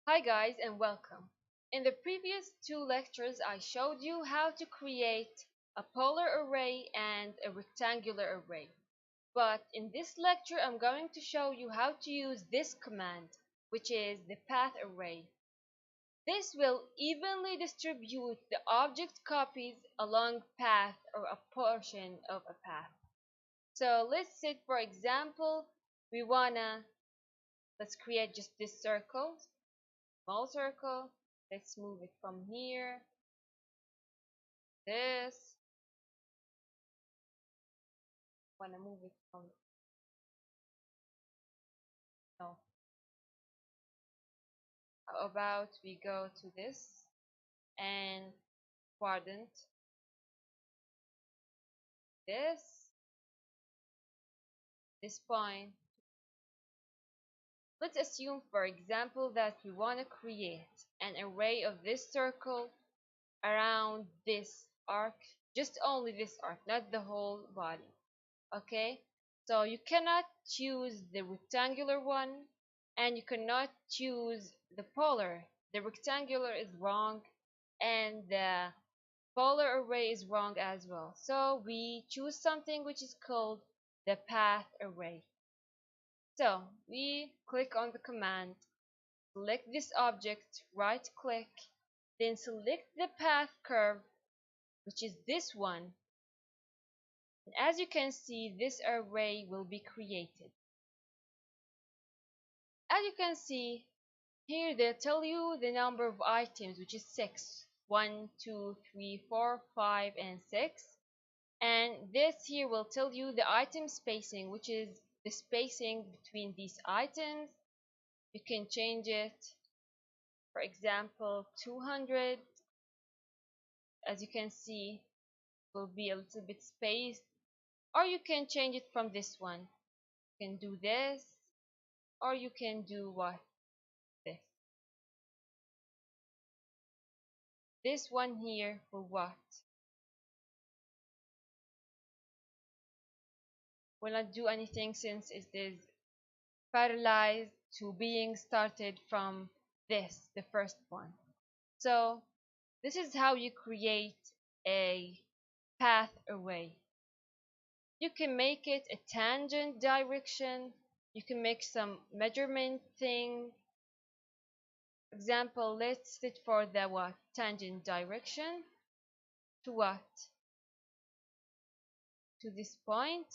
Hi guys and welcome. In the previous two lectures I showed you how to create a polar array and a rectangular array. But in this lecture I'm going to show you how to use this command, which is the path array. This will evenly distribute the object copies along path or a portion of a path. So let's say for example we let's create just this circle, small circle. Let's move it from here, this. Wanna move it from, no. How about we go to this and quadrant this point. Let's assume, for example, that we want to create an array of this circle around this arc, just only this arc, not the whole body. Okay, so you cannot choose the rectangular one and you cannot choose the polar. The rectangular is wrong and the polar array is wrong as well. So we choose something which is called the path array. So we click on the command, select this object, right click, then select the path curve, which is this one. And as you can see, this array will be created. As you can see, here they tell you the number of items, which is 6. 1, 2, 3, 4, 5, and 6. And this here will tell you the item spacing, which is the spacing between these items. You can change it, for example, 200. As you can see, will be a little bit spaced. Or you can change it from this one. You can do this, or you can do what? This. This one here for what? Will not do anything since it is parallelized to being started from this, the first one. So this is how you create a path array. You can make it a tangent direction. You can make some measurement thing. Example, let's set for the what? Tangent direction to what? To this point.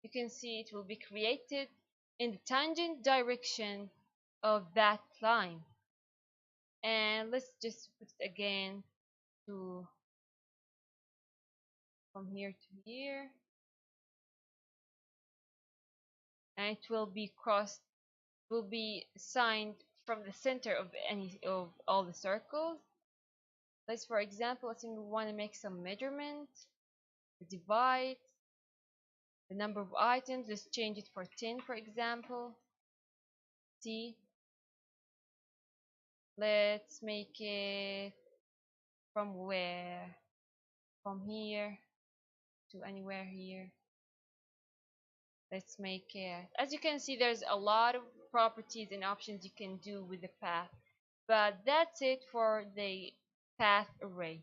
You can see it will be created in the tangent direction of that line. And let's just put it again to from here to here, and it will be crossed, will be signed from the center of any of all the circles. Let's, for example, assume we want to make some measurement, divide the number of items. Let's change it for 10, for example. See, let's make it from where? From here to anywhere here. Let's make it, as you can see, there's a lot of properties and options you can do with the path, but that's it for the path array.